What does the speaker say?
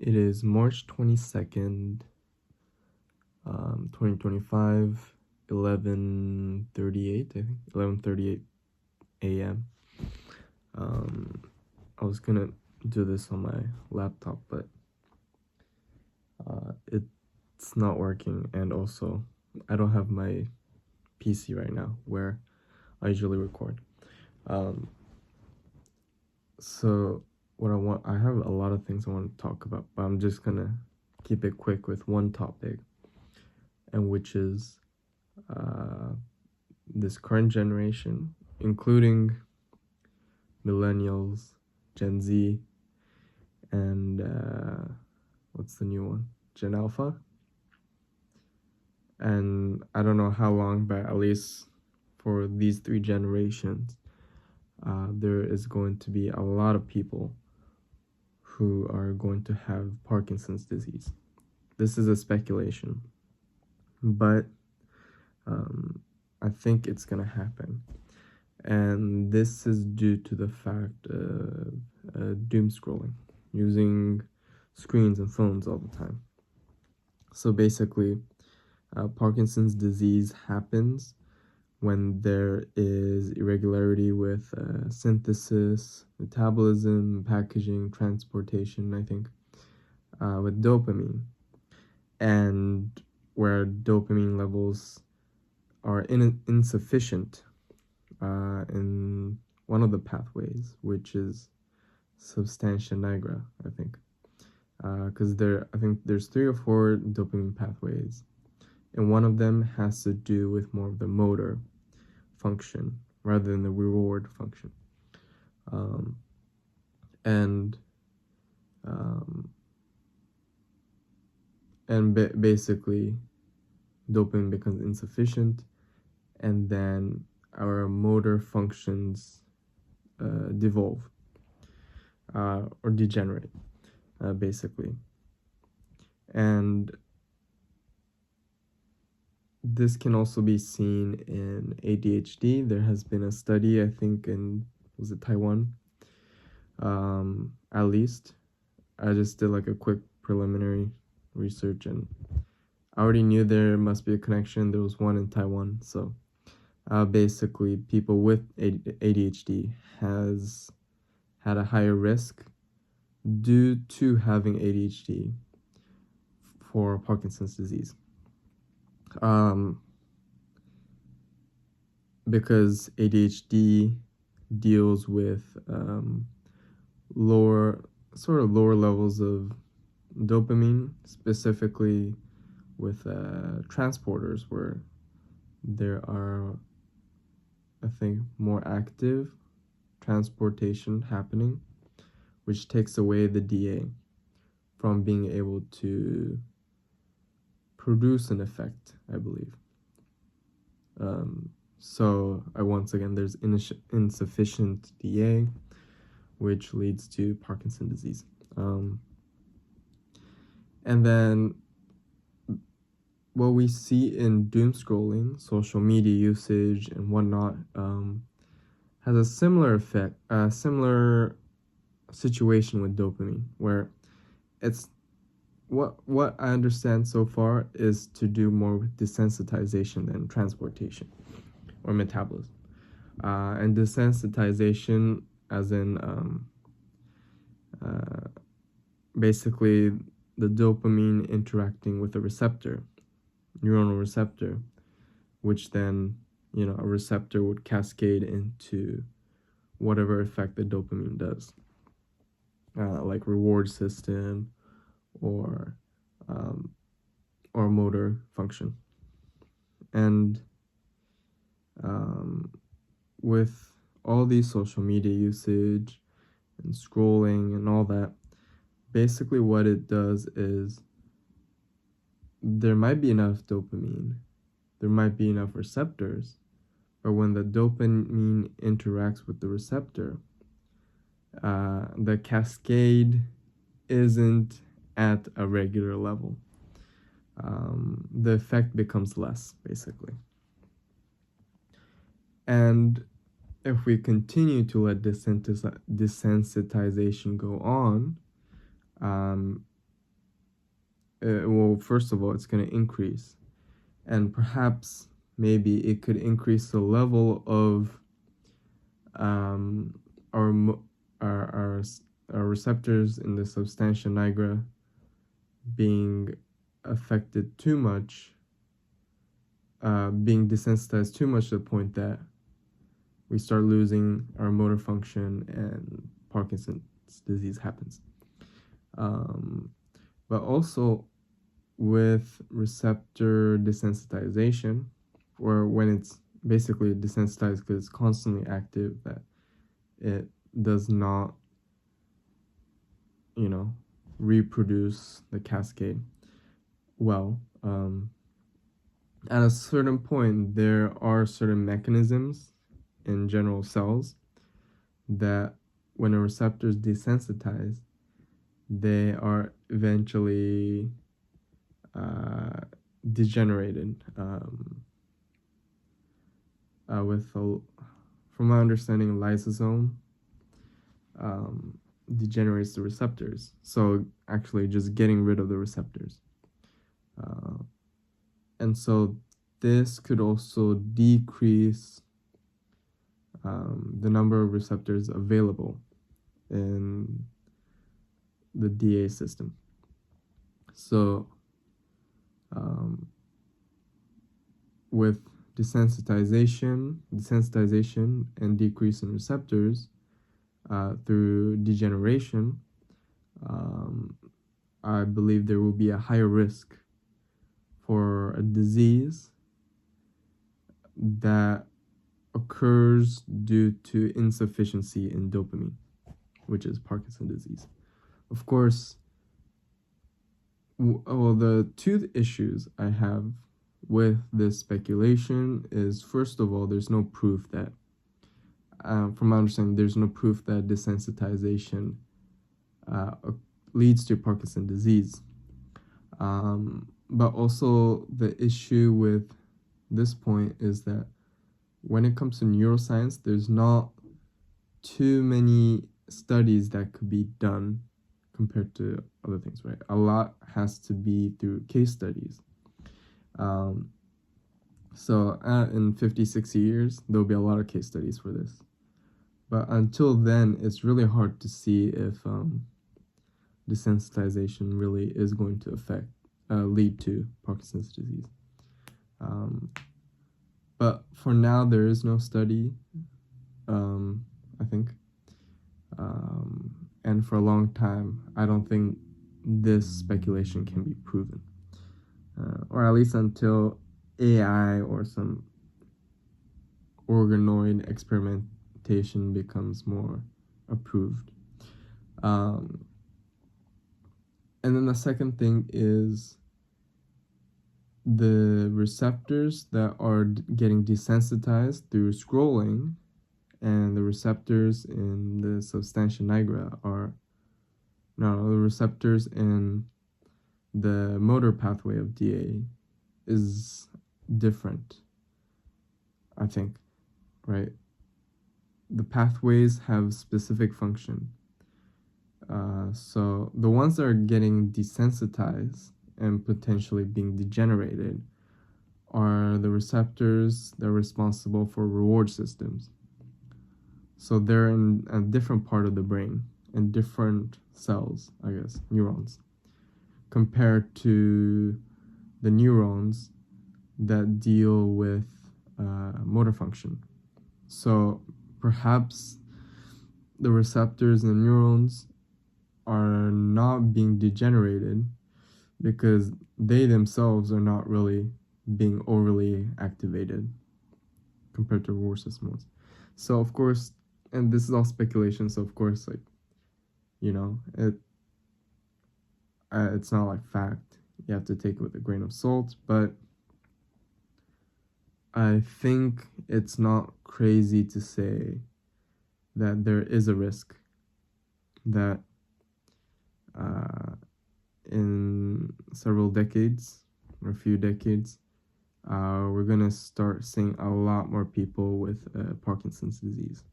It is March 22nd, 2025, 11:38, I think, 11:38 a.m. Um, I was gonna do this on my laptop, but it's not working, and also I don't have my PC right now where I usually record. Um, so I have a lot of things I want to talk about, but I'm just gonna keep it quick with one topic, and which is uh, this current generation, including millennials, Gen Z, and what's the new one? Gen Alpha. And I don't know how long, but at least for these three generations, there is going to be a lot of people who are going to have Parkinson's disease. This is a speculation, but I think it's going to happen. And this is due to the fact of doom scrolling, using screens and phones all the time. So basically, Parkinson's disease happens when there is irregularity with synthesis, metabolism, packaging, transportation, I think, with dopamine, and where dopamine levels are insufficient in one of the pathways, which is substantia nigra, I think. Because I think there's 3 or 4 dopamine pathways, and one of them has to do with more of the motor function rather than the reward function. Um, and basically, dopamine becomes insufficient, and then our motor functions devolve or degenerate, basically. And this can also be seen in ADHD. There has been a study, I think, was it Taiwan? At least. I just did like a quick preliminary research, and I already knew there must be a connection. There was one in Taiwan. So basically, people with ADHD has had a higher risk due to having ADHD for Parkinson's disease. Because ADHD deals with lower levels of dopamine, specifically with transporters, where there are, I think, more active transportation happening, which takes away the DA from being able to produce an effect, I believe. So once again, there's insufficient DA, which leads to Parkinson's disease. And then what we see in doom scrolling, social media usage, and whatnot, has a similar effect, a similar situation with dopamine, where it's what I understand so far is to do more with desensitization than transportation or metabolism. And desensitization, as in basically the dopamine interacting with a receptor, neuronal receptor, which then, a receptor would cascade into whatever effect the dopamine does, like reward system or motor function. And with all these social media usage and scrolling and all that, basically what it does is there might be enough dopamine, there might be enough receptors, but when the dopamine interacts with the receptor, the cascade isn't at a regular level. The effect becomes less, basically. And if we continue to let desensitization go on, well, first of all, it's going to increase, and perhaps maybe it could increase the level of um, our, our, our, our receptors in the substantia nigra being affected too much, being desensitized too much to the point that we start losing our motor function and Parkinson's disease happens. But also with receptor desensitization, or when it's basically desensitized because it's constantly active, that it does not, reproduce the cascade well. At a certain point, there are certain mechanisms in general cells that when a receptor is desensitized, they are eventually degenerated from my understanding, lysosome degenerates the receptors. So actually just getting rid of the receptors. And so this could also decrease the number of receptors available in the DA system. So with desensitization and decrease in receptors through degeneration, I believe there will be a higher risk for a disease that occurs due to insufficiency in dopamine, which is Parkinson's disease. Of course, well, the two issues I have with this speculation is, first of all, there's no proof that, from my understanding, there's no proof that desensitization leads to Parkinson's disease. But also the issue with this point is that when it comes to neuroscience, there's not too many studies that could be done compared to other things, right? A lot has to be through case studies. So in 50, 60 years, there'll be a lot of case studies for this. But until then, it's really hard to see if desensitization really is going to lead to Parkinson's disease. But for now, there is no study, I think. And for a long time, I don't think this speculation can be proven. Or at least until AI or some organoid experimentation becomes more approved. And then the second thing is the receptors that are getting desensitized through scrolling, and the receptors in the substantia nigra the receptors in the motor pathway of DA is different, I think, right? The pathways have specific function. So the ones that are getting desensitized and potentially being degenerated are the receptors that are responsible for reward systems. So they're in a different part of the brain, in different cells, I guess, neurons, compared to the neurons that deal with motor function. So perhaps the receptors in the neurons are not being degenerated because they themselves are not really being overly activated compared to reward system ones. So of course, and this is all speculation, so of course, it's not like fact. You have to take it with a grain of salt, but I think it's not crazy to say that there is a risk that in several decades or a few decades, we're going to start seeing a lot more people with Parkinson's disease.